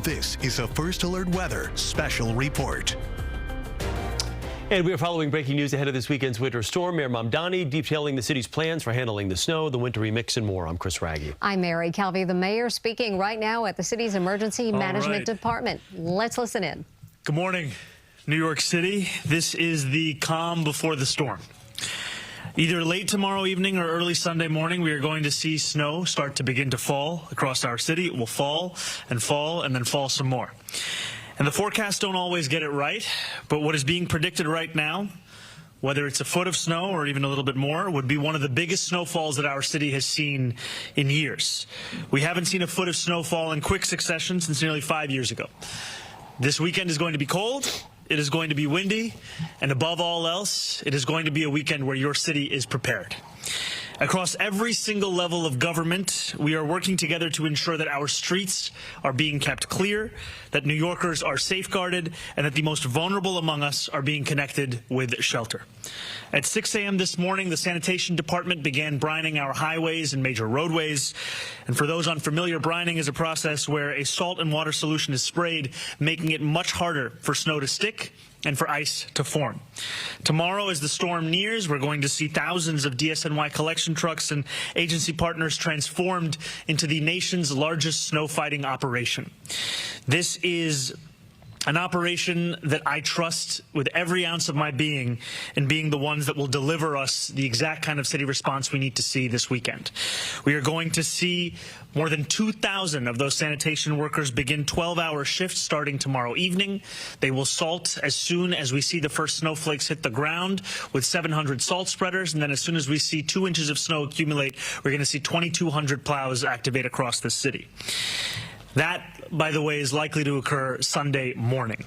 This is a First Alert Weather Special Report. And we are following breaking news ahead of this weekend's winter storm. Mayor Mamdani detailing the city's plans for handling the snow, the wintry mix, and more. I'm Chris Raggi. I'm Mary Calvi. The mayor speaking right now at the city's Emergency Management Department. Let's listen in. Good morning, New York City. This is the calm before the storm. Either late tomorrow evening or early Sunday morning, we are going to see snow start to begin to fall across our city. It will fall and then fall some more. And the forecasts don't always get it right, but what is being predicted right now, whether it's a foot of snow or even a little bit more, would be one of the biggest snowfalls that our city has seen in years. We haven't seen a foot of snowfall in quick succession since nearly 5 years ago. This weekend is going to be cold. It is going to be windy, and above all else, it is going to be a weekend where your city is prepared. Across every single level of government, we are working together to ensure that our streets are being kept clear, that New Yorkers are safeguarded, and that the most vulnerable among us are being connected with shelter. At 6 a.m. this morning, the sanitation department began brining our highways and major roadways. And for those unfamiliar, brining is a process where a salt and water solution is sprayed, making it much harder for snow to stick and for ice to form. Tomorrow, as the storm nears, we're going to see thousands of DSNY collection trucks and agency partners transformed into the nation's largest snow fighting operation. This is an operation that I trust with every ounce of my being in being the ones that will deliver us the exact kind of city response we need to see this weekend. We are going to see more than 2,000 of those sanitation workers begin 12-hour shifts starting tomorrow evening. They will salt as soon as we see the first snowflakes hit the ground with 700 salt spreaders, and then as soon as we see 2 inches of snow accumulate, we're going to see 2,200 plows activate across the city. That, by the way, is likely to occur Sunday morning.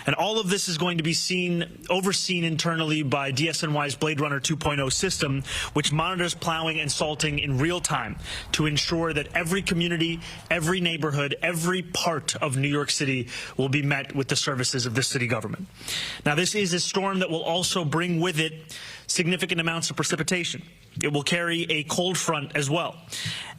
And all of this is going to be overseen internally by DSNY's Blade Runner 2.0 system, which monitors plowing and salting in real time to ensure that every community, every neighborhood, every part of New York City will be met with the services of the city government. Now, this is a storm that will also bring with it significant amounts of precipitation. It will carry a cold front as well.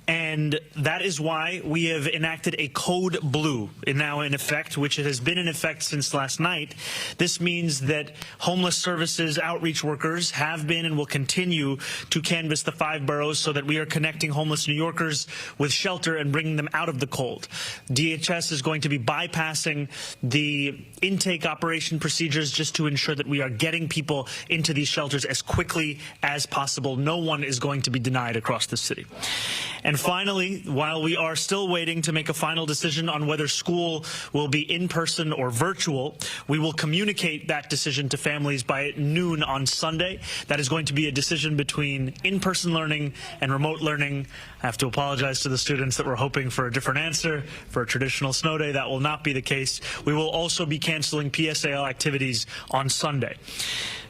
And that is why we have enacted a code blue now in effect, which has been in effect since last night. This means that homeless services outreach workers have been and will continue to canvass the 5 boroughs so that we are connecting homeless New Yorkers with shelter and bringing them out of the cold. DHS is going to be bypassing the intake operation procedures just to ensure that we are getting people into these shelters as quickly as possible. No one is going to be denied across the city. And finally, while we are still waiting to make a final decision on whether school will be in person or virtual, we will communicate that decision to families by noon on Sunday. That is going to be a decision between in-person learning and remote learning. I have to apologize to the students that were hoping for a different answer for a traditional snow day. That will not be the case. We will also be canceling PSAL activities on Sunday.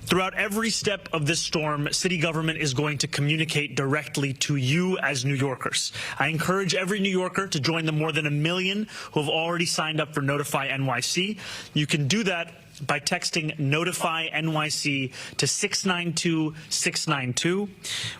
Throughout every step of this storm, city government is going to communicate directly to you as New Yorkers. I encourage every New Yorker to join the more than 1 million who have already signed up for Notify NYC. You can do that by texting Notify NYC to 692-692.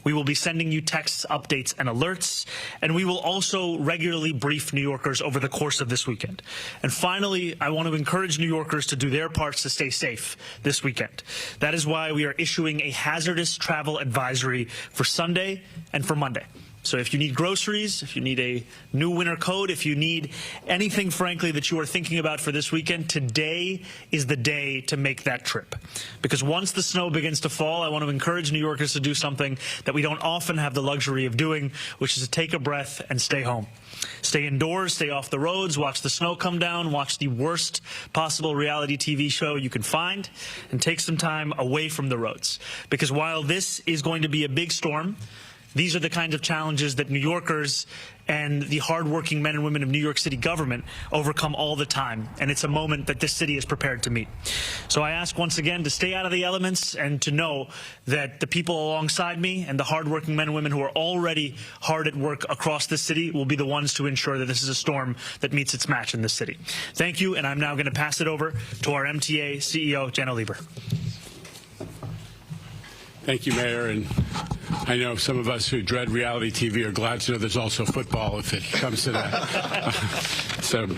We will be sending you texts, updates, and alerts, and we will also regularly brief New Yorkers over the course of this weekend. And finally, I want to encourage New Yorkers to do their parts to stay safe this weekend. That is why we are issuing a hazardous travel advisory for Sunday and for Monday. So if you need groceries, if you need a new winter coat, if you need anything, frankly, that you are thinking about for this weekend, today is the day to make that trip. Because once the snow begins to fall, I want to encourage New Yorkers to do something that we don't often have the luxury of doing, which is to take a breath and stay home. Stay indoors, stay off the roads, watch the snow come down, watch the worst possible reality TV show you can find, and take some time away from the roads. Because while this is going to be a big storm, these are the kinds of challenges that New Yorkers and the hardworking men and women of New York City government overcome all the time, and it's a moment that this city is prepared to meet. So I ask once again to stay out of the elements and to know that the people alongside me and the hardworking men and women who are already hard at work across the city will be the ones to ensure that this is a storm that meets its match in this city. Thank you, and I'm now going to pass it over to our MTA CEO, Jana Lieber. Thank you, Mayor, and I know some of us who dread reality TV are glad to know there's also football if it comes to that.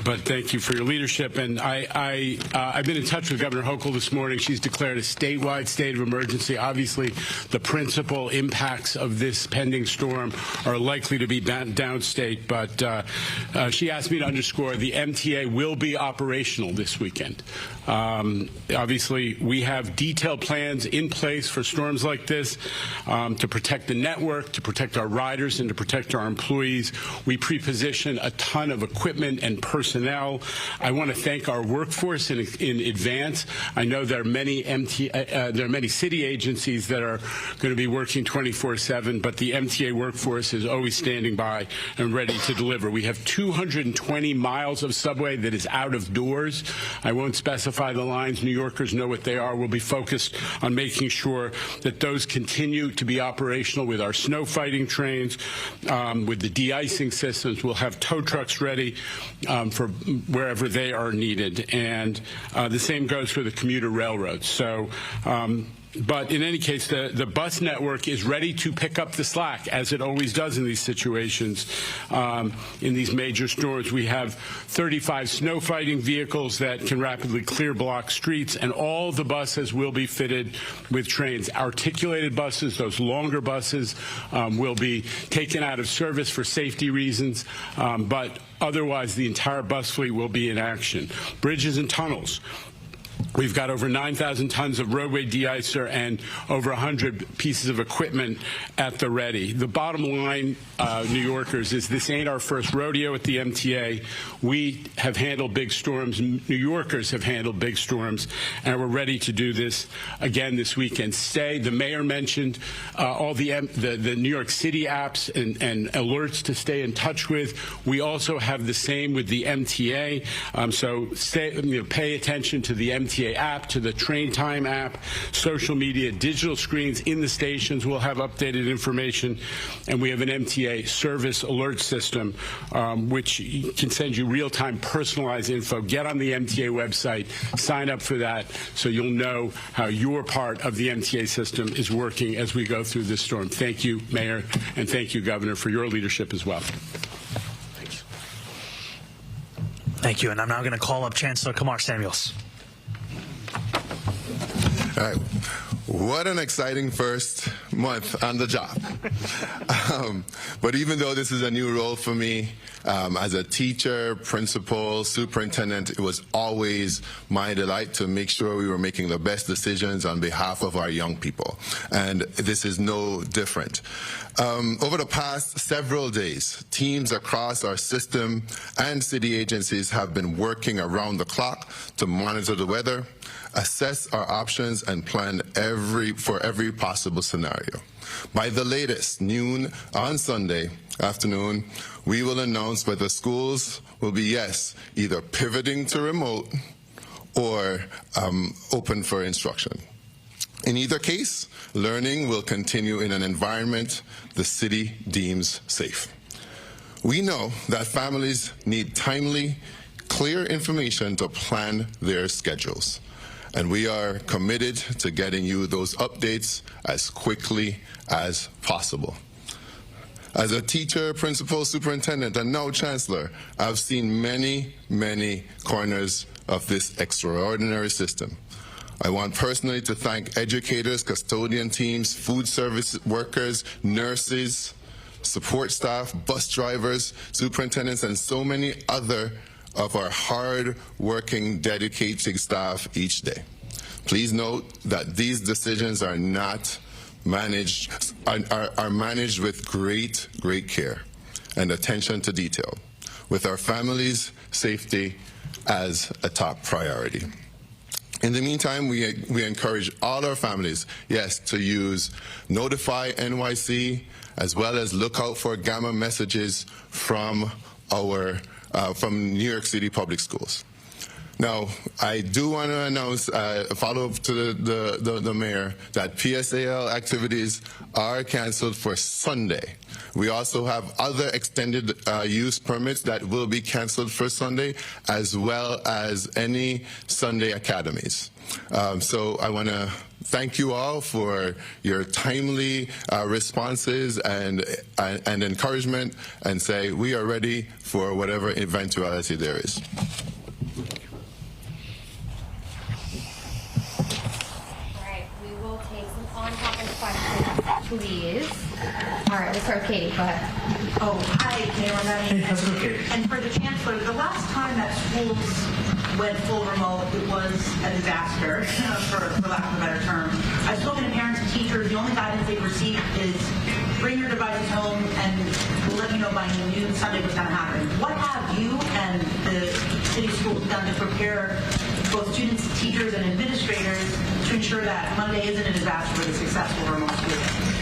But thank you for your leadership. And I've been in touch with Governor Hochul this morning. She's declared a statewide state of emergency. Obviously, the principal impacts of this pending storm are likely to be downstate, but she asked me to underscore the MTA will be operational this weekend. Obviously, we have detailed plans in place for storms like this to protect the network, to protect our riders, and to protect our employees. We pre-position a ton of equipment and personnel. I want to thank our workforce in advance. I know there are many city agencies that are going to be working 24/7, but the MTA workforce is always standing by and ready to deliver. We have 220 miles of subway that is out of doors. I won't specify the lines. New Yorkers know what they are. We'll be focused on making sure that those continue to be operational with our snow fighting trains, with the de-icing systems. We'll have tow trucks ready for wherever they are needed. And the same goes for the commuter railroads. So, but in any case, the bus network is ready to pick up the slack, as it always does in these situations. In these major storms, we have 35 snow fighting vehicles that can rapidly clear block streets, and all the buses will be fitted with trains. Articulated buses, those longer buses, will be taken out of service for safety reasons, but otherwise the entire bus fleet will be in action. Bridges and tunnels. We've got over 9,000 tons of roadway de-icer and over 100 pieces of equipment at the ready. The bottom line, New Yorkers, is this ain't our first rodeo at the MTA. We have handled big storms. New Yorkers have handled big storms, and we're ready to do this again this weekend. The mayor mentioned all the New York City apps and alerts to stay in touch with. We also have the same with the MTA. So pay attention to the MTA app, to the train time app, social media, digital screens in the stations will have updated information, and we have an MTA service alert system which can send you real-time personalized info. Get on the MTA website, sign up for that, so you'll know how your part of the MTA system is working as we go through this storm. Thank you, Mayor, and thank you, Governor, for your leadership as well. Thank you, and I'm now going to call up Chancellor Kamar Samuels. All right. What an exciting first month on the job. But even though this is a new role for me, as a teacher, principal, superintendent, it was always my delight to make sure we were making the best decisions on behalf of our young people. And this is no different. Over the past several days, teams across our system and city agencies have been working around the clock to monitor the weather, assess our options, and plan for every possible scenario. By the latest, noon on Sunday afternoon, we will announce whether schools will be, either pivoting to remote or open for instruction. In either case, learning will continue in an environment the city deems safe. We know that families need timely, clear information to plan their schedules, and we are committed to getting you those updates as quickly as possible. As a teacher, principal, superintendent, and now chancellor, I've seen many, many corners of this extraordinary system. I want personally to thank educators, custodian teams, food service workers, nurses, support staff, bus drivers, superintendents, and so many other of our hard-working, dedicated staff each day. Please note that these decisions are managed with great care and attention to detail, with our families' safety as a top priority. In the meantime, we encourage all our families, to use Notify NYC, as well as look out for gamma messages from New York City Public Schools. Now, I do want to announce a follow-up to the mayor that PSAL activities are canceled for Sunday. We also have other extended use permits that will be canceled for Sunday, as well as any Sunday academies. So I want to thank you all for your timely responses and encouragement, and say we are ready for whatever eventuality there is. Please. All right, we'll start with Katie. Go ahead. Oh, hi, Mayor Mamdani. Hey, how's it going, Katie? And for the Chancellor, the last time that schools went full remote, it was a disaster, for lack of a better term. I've spoken to parents and teachers. The only guidance they've received is bring your devices home and we'll let you know by noon Sunday what's going to happen. What have you and the city schools done to prepare both students, teachers, and administrators to ensure that Monday isn't a disaster with a successful remote school?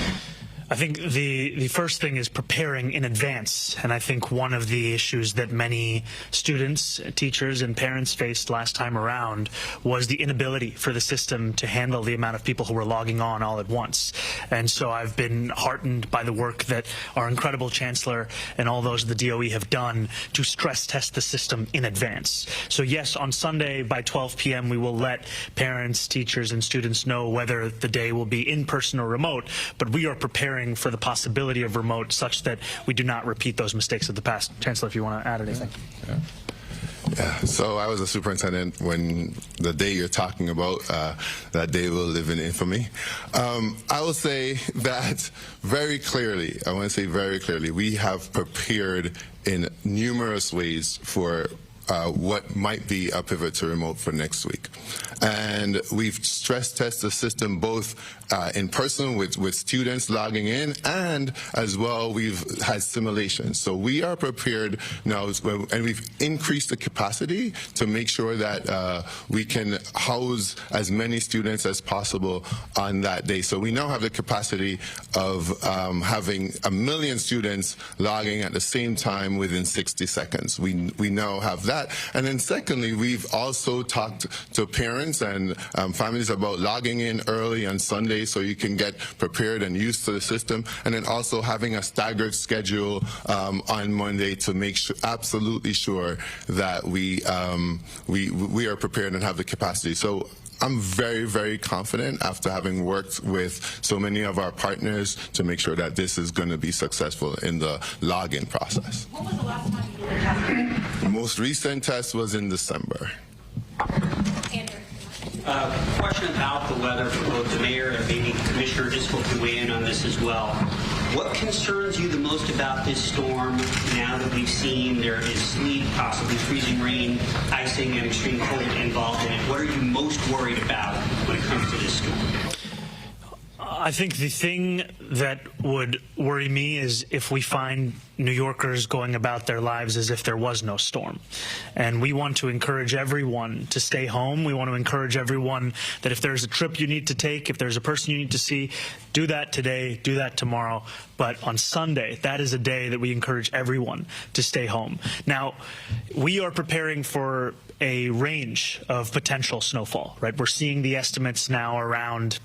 I think the first thing is preparing in advance, and I think one of the issues that many students, teachers, and parents faced last time around was the inability for the system to handle the amount of people who were logging on all at once. And so I've been heartened by the work that our incredible Chancellor and all those of the DOE have done to stress test the system in advance. So yes, on Sunday by 12 p.m. we will let parents, teachers, and students know whether the day will be in person or remote, but we are preparing for the possibility of remote such that we do not repeat those mistakes of the past. Chancellor, if you want to add anything. Yeah, so I was a superintendent when the day you're talking about, that day will live in infamy. I will say that very clearly, I want to say very clearly, we have prepared in numerous ways for what might be a pivot to remote for next week. And we've stress tested the system both in person with students logging in, and as well we've had simulations. So we are prepared now, and we've increased the capacity to make sure that we can house as many students as possible on that day. So we now have the capacity of having 1 million students logging at the same time within 60 seconds. We now have that. And then secondly, we've also talked to parents and families about logging in early on Sunday so you can get prepared and used to the system, and then also having a staggered schedule on Monday to make absolutely sure that we are prepared and have the capacity. So I'm very, very confident after having worked with so many of our partners to make sure that this is going to be successful in the login process. What was the last time you did a test? The most recent test was in December. Andrew. Question about the weather for both the mayor and maybe Commissioner Driscoll can weigh in on this as well. What concerns you the most about this storm now that we've seen there is sleet, possibly freezing rain, icing, and extreme cold involved in it? What are you most worried about when it comes to this storm? I think the thing that would worry me is if we find New Yorkers going about their lives as if there was no storm. And we want to encourage everyone to stay home. We want to encourage everyone that if there's a trip you need to take, if there's a person you need to see, do that today, do that tomorrow. But on Sunday, that is a day that we encourage everyone to stay home. Now, we are preparing for a range of potential snowfall, right? We're seeing the estimates now around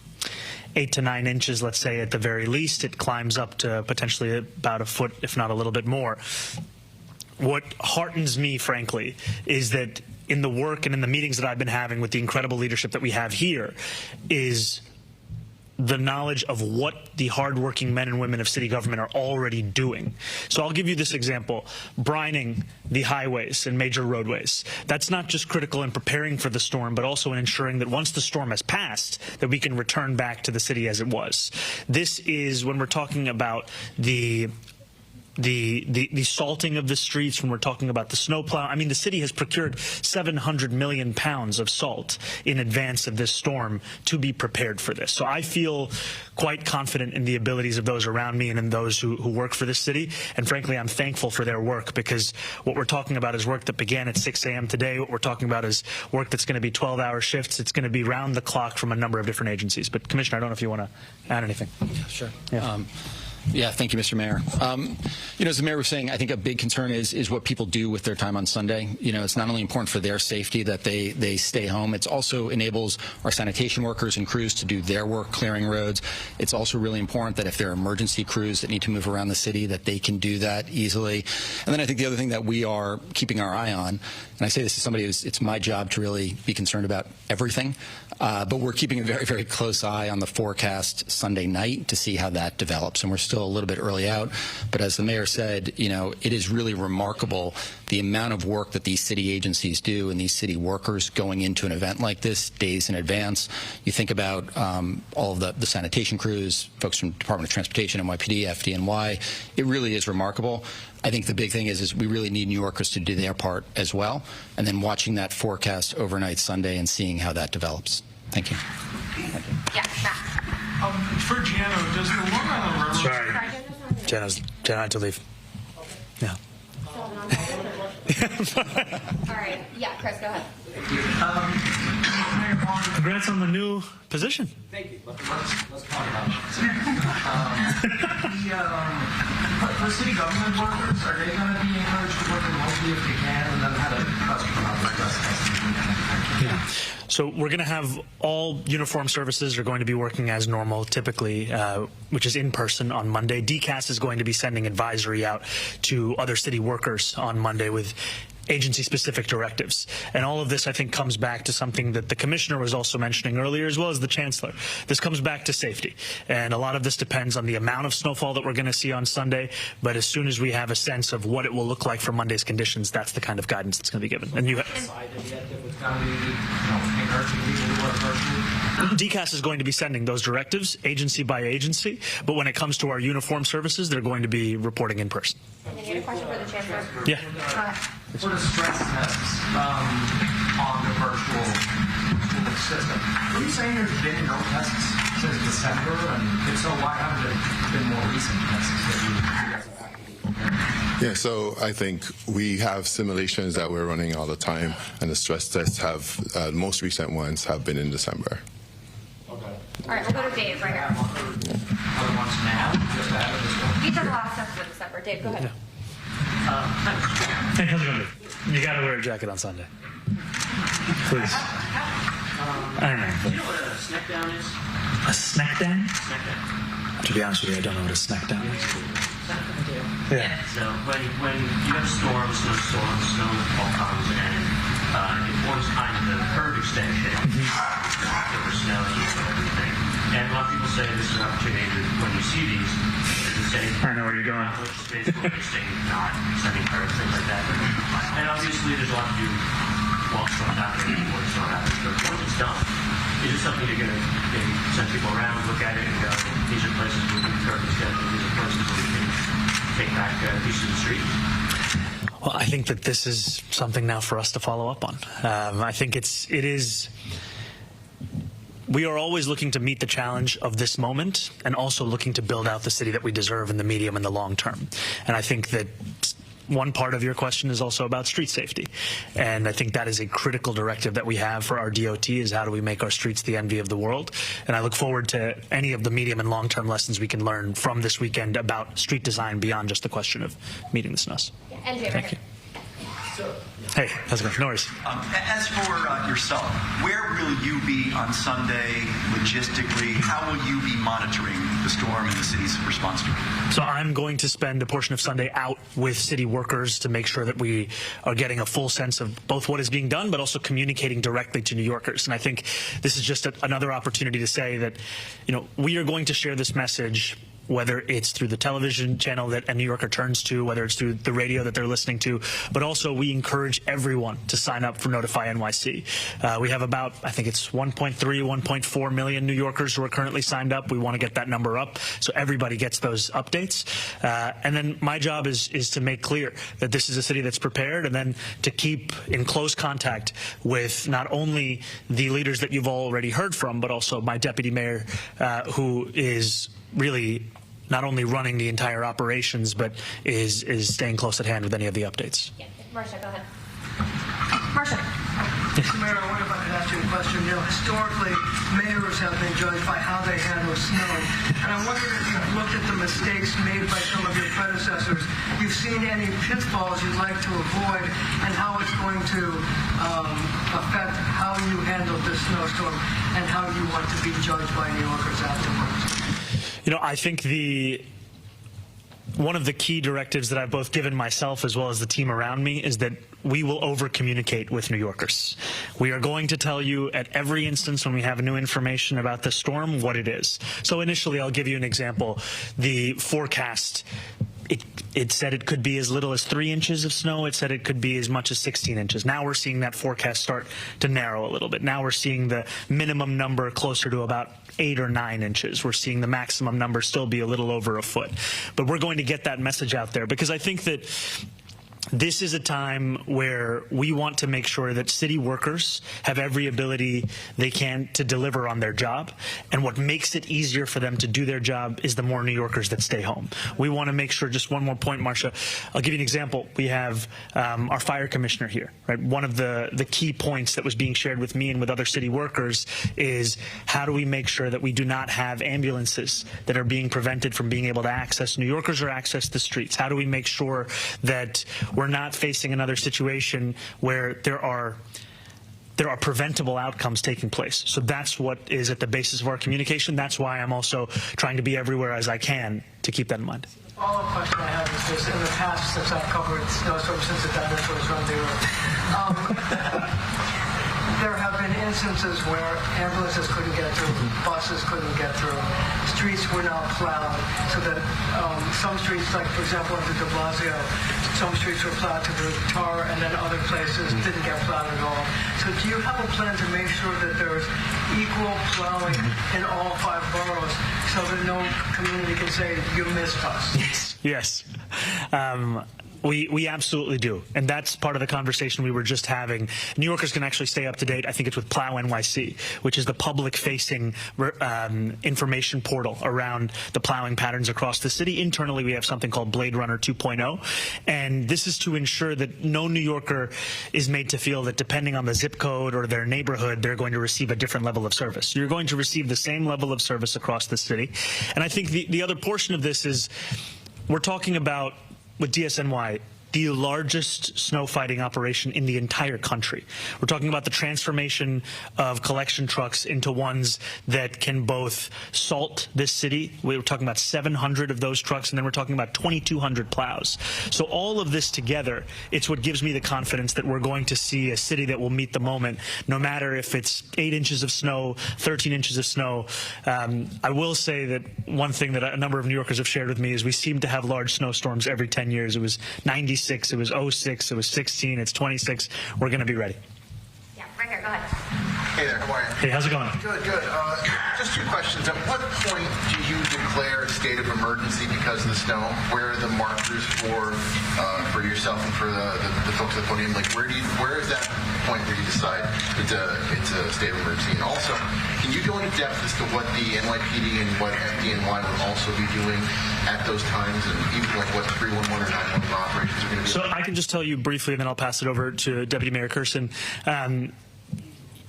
8 to 9 inches, let's say, at the very least. It climbs up to potentially about a foot, if not a little bit more. What heartens me, frankly, is that in the work and in the meetings that I've been having with the incredible leadership that we have here is the knowledge of what the hardworking men and women of city government are already doing. So I'll give you this example. Brining the highways and major roadways. That's not just critical in preparing for the storm, but also in ensuring that once the storm has passed, that we can return back to the city as it was. This is when we're talking about the salting of the streets, when we're talking about the snowplow. I mean, the city has procured 700 million pounds of salt in advance of this storm to be prepared for this. So I feel quite confident in the abilities of those around me and in those who work for this city. And frankly, I'm thankful for their work, because what we're talking about is work that began at 6 a.m. today. What we're talking about is work that's going to be 12-hour shifts. It's going to be round the clock from a number of different agencies. But Commissioner, I don't know if you want to add anything. Sure. Yeah. Yeah, thank you, Mr. Mayor. You know, as the mayor was saying, I think a big concern is what people do with their time on Sunday. You know, it's not only important for their safety that they stay home, it also enables our sanitation workers and crews to do their work clearing roads. It's also really important that if there are emergency crews that need to move around the city, that they can do that easily. And then I think the other thing that we are keeping our eye on, and I say this as somebody who's, it's my job to really be concerned about everything, but we're keeping a very, very close eye on the forecast Sunday night to see how that develops. And we're still a little bit early out, but as the mayor said, you know, it is really remarkable the amount of work that these city agencies do and these city workers going into an event like this days in advance. You think about all of the sanitation crews, folks from Department of Transportation, NYPD, FDNY. It really is remarkable. I think the big thing is we really need New Yorkers to do their part as well, and then watching that forecast overnight Sunday and seeing how that develops. Thank you. Thank you. Yeah, Matt. For Jano, does the one on the railroad... Sorry. Jana had to leave. Yeah. All right. Yeah, Chris, go ahead. Congrats on the new position. Thank you. Let's talk about it. For city government workers, are they going to be encouraged to work remotely if they can, and then have a customer on the rest? Yeah. So we're going to have all uniform services are going to be working as normal, typically, which is in person on Monday. DCAS is going to be sending advisory out to other city workers on Monday with agency-specific directives. And all of this, I think, comes back to something that the commissioner was also mentioning earlier, as well as the chancellor. This comes back to safety. And a lot of this depends on the amount of snowfall that we're going to see on Sunday. But as soon as we have a sense of what it will look like for Monday's conditions, that's the kind of guidance that's going to be given. And you DCAS is going to be sending those directives agency by agency. But when it comes to our uniform services, they're going to be reporting in person. And then you had a question for the chancellor? Yeah. For the stress tests on the virtual system, are you saying there's been no tests since December? And if so, why haven't there been more recent tests? Yeah, so I think we have simulations that we're running all the time, and the stress tests have, most recent ones have been in December. Okay. All right, we'll go to Dave right here. Other ones now? These are the last tests for December. Dave, go ahead. Yeah. Hey, how's it going? You got to wear a jacket on Sunday. Please. I don't know. You know what a snack down is? A snack down? Snack down. To be honest with you, I don't know what a snack down is. Yeah. So when you have storms, snowstorms, snow fall comes, and it forms kind of the curve extension over snow and everything. And a lot of people say this is an opportunity to, when you see these, to say, I know where you're going. space wasting, not sending curves, things like that. And obviously, there's a lot to do while it's going down there before it's going out. But once it's done, is it something you're going to maybe send people around, look at it, and go, these are places where we can curve the schedule, these are places where we can take back pieces of the street? Well, I think that this is something now for us to follow up on. I think it is. We are always looking to meet the challenge of this moment and also looking to build out the city that we deserve in the medium and the long term. And I think that one part of your question is also about street safety. And I think that is a critical directive that we have for our DOT is how do we make our streets the envy of the world. And I look forward to any of the medium and long-term lessons we can learn from this weekend about street design beyond just the question of meeting the snows. Thank you. Hey, how's it going? No worries. As for yourself, where will you be on Sunday logistically? How will you be monitoring the storm and the city's response to it? So I'm going to spend a portion of Sunday out with city workers to make sure that we are getting a full sense of both what is being done, but also communicating directly to New Yorkers. And I think this is just another opportunity to say that, you know, we are going to share this message whether it's through the television channel that a New Yorker turns to, whether it's through the radio that they're listening to, but also we encourage everyone to sign up for Notify NYC. We have about, I think it's 1.3, 1.4 million New Yorkers who are currently signed up. We want to get that number up so everybody gets those updates. And then my job is to make clear that this is a city that's prepared, and then to keep in close contact with not only the leaders that you've already heard from, but also my deputy mayor, who is really not only running the entire operations, but is staying close at hand with any of the updates. Yeah. Marsha, go ahead. Marcia. Mr. Mayor, I wonder if I could ask you a question. You know, historically, mayors have been judged by how they handle snow. And I wonder if you've looked at the mistakes made by some of your predecessors. You've seen any pitfalls you'd like to avoid and how it's going to affect how you handle this snowstorm and how you want to be judged by New Yorkers afterwards. You know, I think one of the key directives that I've both given myself as well as the team around me is that we will over-communicate with New Yorkers. We are going to tell you at every instance when we have new information about the storm what it is. So initially, I'll give you an example. The forecast, it said it could be as little as 3 inches of snow. It said it could be as much as 16 inches. Now we're seeing that forecast start to narrow a little bit. Now we're seeing the minimum number closer to about 8 or 9 inches. We're seeing the maximum number still be a little over a foot. But we're going to get that message out there because I think that this is a time where we want to make sure that city workers have every ability they can to deliver on their job. And what makes it easier for them to do their job is the more New Yorkers that stay home. We want to make sure, just one more point, Marcia, I'll give you an example. We have our fire commissioner here, right? One of the key points that was being shared with me and with other city workers is how do we make sure that we do not have ambulances that are being prevented from being able to access New Yorkers or access the streets? How do we make sure that we're not facing another situation where there are preventable outcomes taking place? So that's what is at the basis of our communication. That's why I'm also trying to be everywhere as I can to keep that in mind. The follow-up question I have is this. In the past, since I've covered snowstorms since the dinosaurs run the earth, there have been instances where ambulances couldn't get through, buses couldn't get through, streets were not plowed, so that some streets, like for example under de Blasio, some streets were plowed to the tar and then other places didn't get plowed at all. So do you have a plan to make sure that there's equal plowing in all 5 boroughs so that no community can say you missed us? Yes. We absolutely do. And that's part of the conversation we were just having. New Yorkers can actually stay up to date. I think it's with Plow NYC, which is the public-facing information portal around the plowing patterns across the city. Internally, we have something called Blade Runner 2.0. And this is to ensure that no New Yorker is made to feel that depending on the zip code or their neighborhood, they're going to receive a different level of service. You're going to receive the same level of service across the city. And I think the other portion of this is we're talking about, with DSNY, the largest snow fighting operation in the entire country. We're talking about the transformation of collection trucks into ones that can both salt this city. We're talking about 700 of those trucks, and then we're talking about 2,200 plows. So all of this together, it's what gives me the confidence that we're going to see a city that will meet the moment, no matter if it's 8 inches of snow, 13 inches of snow. I will say that one thing that a number of New Yorkers have shared with me is we seem to have large snowstorms every 10 years. It was 96. It was 06, it was 16, it's 26. We're going to be ready. Yeah, right here, go ahead. Hey there, how are you? Hey, how's it going? Good, good. Just 2 questions. At what point do you declare a state of emergency because of the snow? Where are the markers for yourself and for the folks at the podium? Like, where is that point where you decide it's a state of emergency? And also, can you go into depth as to what the NYPD and what FDNY will also be doing at those times, and even like what 311 or 911 operations are going to be? So I can just tell you briefly, and then I'll pass it over to Deputy Mayor Kirsten.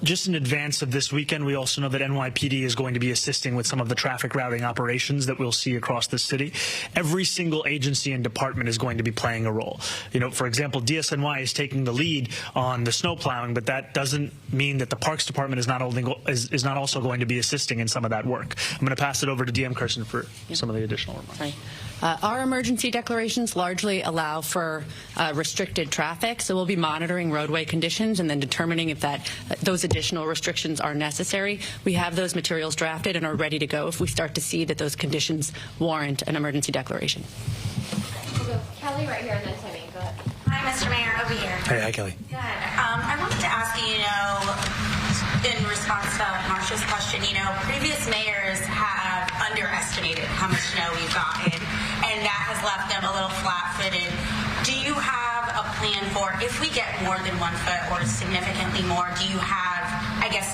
Just in advance of this weekend, we also know that NYPD is going to be assisting with some of the traffic routing operations that we'll see across the city. Every single agency and department is going to be playing a role. You know, for example, DSNY is taking the lead on the snow plowing, but that doesn't mean that the Parks Department is not also going to be assisting in some of that work. I'm going to pass it over to DM Kirsten for some of the additional remarks. Right. Our emergency declarations largely allow for restricted traffic, so we'll be monitoring roadway conditions and then determining if those additional restrictions are necessary. We have those materials drafted and are ready to go if we start to see that those conditions warrant an emergency declaration. We'll go Kelly right here and then Timmy. Go ahead. Hi, Mr. Mayor, over here. Hey, hi, Kelly. Good. I wanted to ask you, in response to Marcia's question, previous mayors have underestimated how much snow we've gotten, and that has left them a little flat-footed. Do you have a plan for, if we get more than 1 foot or significantly more, do you have,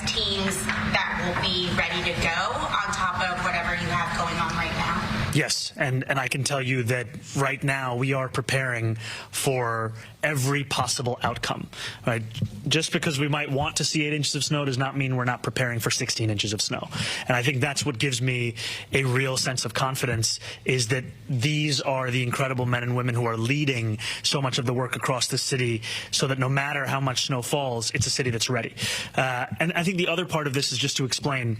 teams that will be ready to go on top of whatever you have going on right now? Yes, and I can tell you that right now we are preparing for every possible outcome. Right? just because we might want to see 8 inches of snow does not mean we're not preparing for 16 inches of snow. And I think that's what gives me a real sense of confidence, is that these are the incredible men and women who are leading so much of the work across the city, so that no matter how much snow falls, it's a city that's ready. And I think the other part of this is just to explain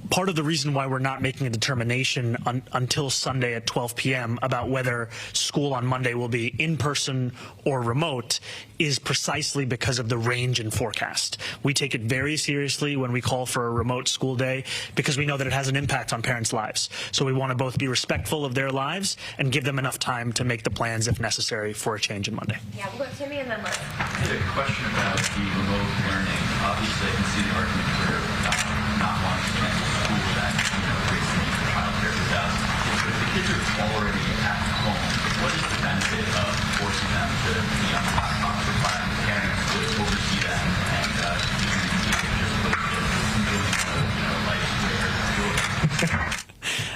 part of the reason why we're not making a determination until Sunday at 12 p.m. about whether school on Monday will be in person or remote is precisely because of the range in forecast. We take it very seriously when we call for a remote school day, because we know that it has an impact on parents' lives. So we want to both be respectful of their lives and give them enough time to make the plans if necessary for a change on Monday. Yeah, we'll go to Timmy and then Liz. I had a question about the remote learning. Obviously, I can see the argument for not wanting to cancel school that creates the need for childcare for us. But if the kids are already at home, what is the benefit of forcing them to be on the laptop, requiring parents to oversee them and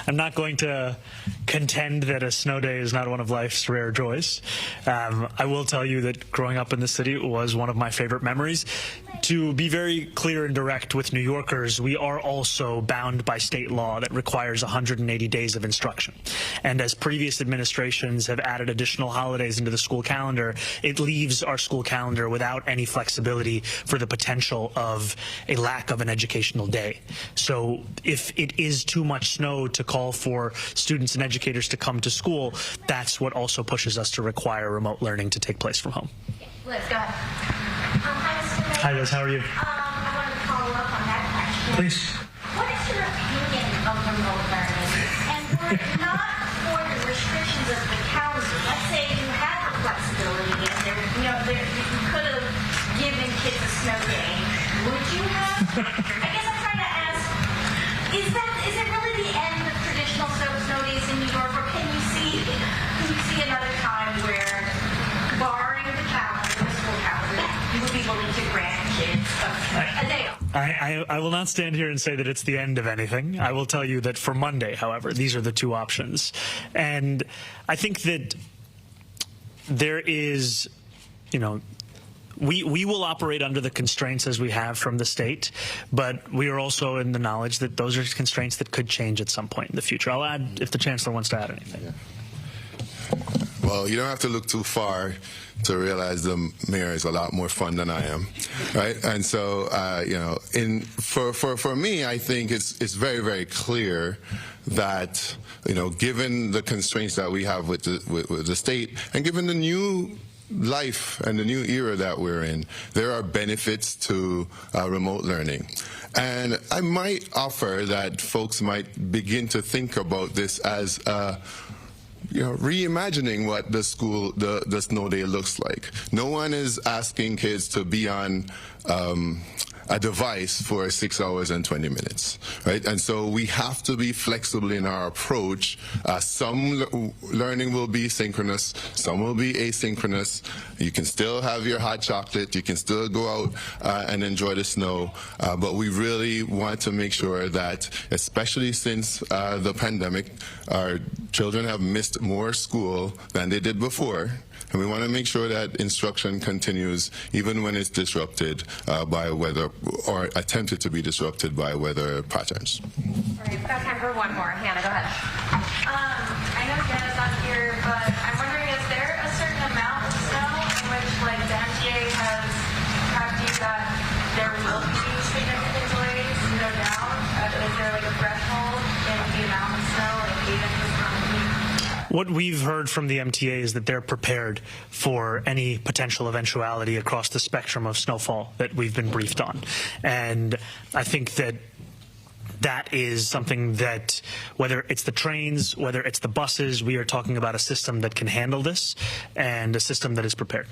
I'm not going to contend that a snow day is not one of life's rare joys. I will tell you that growing up in the city was one of my favorite memories. To be very clear and direct with New Yorkers, we are also bound by state law that requires 180 days of instruction. And as previous administrations have added additional holidays into the school calendar, it leaves our school calendar without any flexibility for the potential of a lack of an educational day. So if it is too much snow to call for students and educators to come to school, that's what also pushes us to require remote learning to take place from home. Liz, go ahead. Hi, Mr. Mayor. Hi, Liz. How are you? I wanted to follow up on that question. Please. What is your opinion of remote learning? And were it not for the restrictions of the calendar, let's say you had the flexibility and you could have given kids a snow day, would you have? I guess I'm trying to ask, is it really the end of traditional snow days in New York, or can you see another time where, barring the calendar, the school calendar, you would be willing to grant kids a day off? I will not stand here and say that it's the end of anything. I will tell you that for Monday, however, these are the two options. And I think that there is, we will operate under the constraints as we have from the state, but we are also in the knowledge that those are constraints that could change at some point in the future. I'll add if the chancellor wants to add anything. Yeah. Well, you don't have to look too far to realize the mayor is a lot more fun than I am, right? And so, for me, I think it's very, very clear that, given the constraints that we have with the state, and given the new life and the new era that we're in, there are benefits to remote learning. And I might offer that folks might begin to think about this as reimagining what the snow day looks like. No one is asking kids to be on a device for 6 hours and 20 minutes, right? And so we have to be flexible in our approach. Some learning will be synchronous, some will be asynchronous. You can still have your hot chocolate, you can still go out and enjoy the snow, but we really want to make sure that, especially since the pandemic, our children have missed more school than they did before. And we want to make sure that instruction continues even when it's disrupted by weather, or attempted to be disrupted by weather patterns. All right, we've got time for one more. Hannah, go ahead. I know Hannah's not here, but I'm wondering, is there a certain amount of snow in which, the MTA has practiced that there will be significant delays, no doubt? Is there a threshold in the amount of snow, 8 inches from the peak? What we've heard from the MTA is that they're prepared for any potential eventuality across the spectrum of snowfall that we've been briefed on. And I think that is something that, whether it's the trains, whether it's the buses, we are talking about a system that can handle this and a system that is prepared.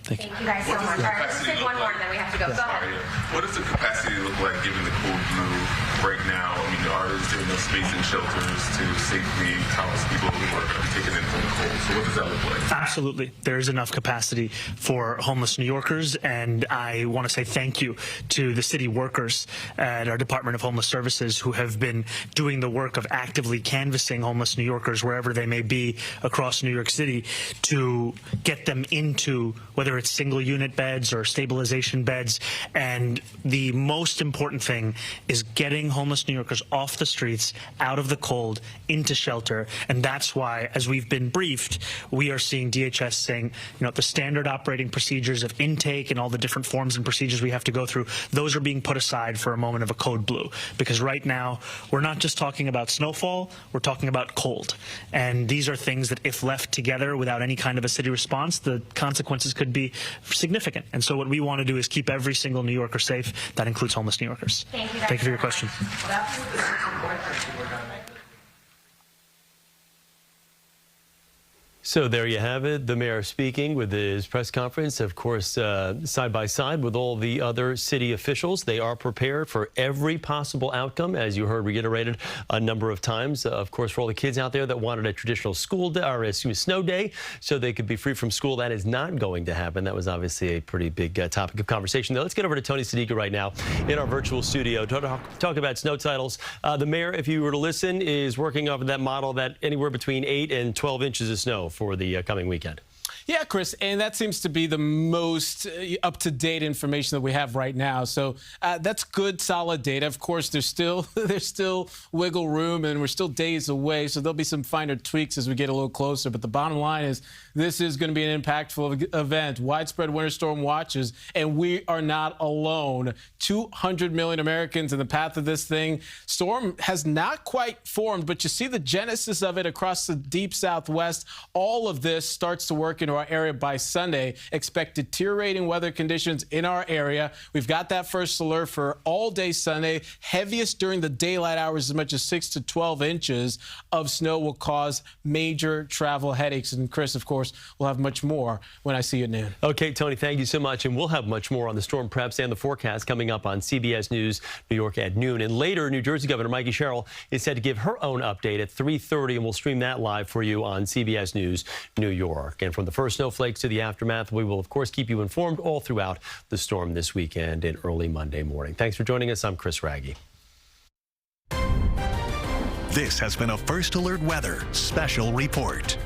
Thank you. Thank you guys so much. All right, let's take one more and then we have to go. Go ahead. What does the capacity look like given the cold blue right now? I mean, is there enough space in shelters to safely house people who are going to be taken in from the cold? So what does that look like? Absolutely. There is enough capacity for homeless New Yorkers, and I want to say thank you to the city workers at our Department of Homeless Services who have been doing the work of actively canvassing homeless New Yorkers wherever they may be across New York City to get them into, whether whether it's single unit beds or stabilization beds. And the most important thing is getting homeless New Yorkers off the streets, out of the cold, into shelter. And that's why, as we've been briefed, we are seeing DHS saying, the standard operating procedures of intake and all the different forms and procedures we have to go through, those are being put aside for a moment of a code blue. Because right now, we're not just talking about snowfall, we're talking about cold. And these are things that, if left together without any kind of a city response, the consequences could be significant. And so what we want to do is keep every single New Yorker safe. That includes homeless New Yorkers. Thank you for your question. So there you have it. The mayor speaking with his press conference, of course, side by side with all the other city officials. They are prepared for every possible outcome, as you heard reiterated a number of times. Of course, for all the kids out there that wanted a traditional school day, or snow day, so they could be free from school, that is not going to happen. That was obviously a pretty big topic of conversation. Now, let's get over to Tony Sadiqa right now in our virtual studio to talk about snow titles. The mayor, if you were to listen, is working off of that model that anywhere between 8 and 12 inches of snow for the coming weekend. Yeah, Chris, and that seems to be the most up-to-date information that we have right now. So that's good, solid data. Of course, there's still wiggle room, and we're still days away, so there'll be some finer tweaks as we get a little closer. But the bottom line is this is going to be an impactful event. Widespread winter storm watches, and we are not alone. 200 million Americans in the path of this thing. Storm has not quite formed, but you see the genesis of it across the deep southwest. All of this starts to work into our area by Sunday. Expect deteriorating weather conditions in our area. We've got that first alert for all day Sunday. Heaviest during the daylight hours, as much as 6 to 12 inches of snow will cause major travel headaches. And Chris, of course, we'll have much more when I see you at noon. Okay, Tony, thank you so much. And we'll have much more on the storm preps and the forecast coming up on CBS News New York at noon. And later, New Jersey Governor Mikey Sherrill is set to give her own update at 3:30, and we'll stream that live for you on CBS News New York. And from the first snowflakes to the aftermath, we will, of course, keep you informed all throughout the storm this weekend and early Monday morning. Thanks for joining us. I'm Chris Raggi. This has been a First Alert Weather Special Report.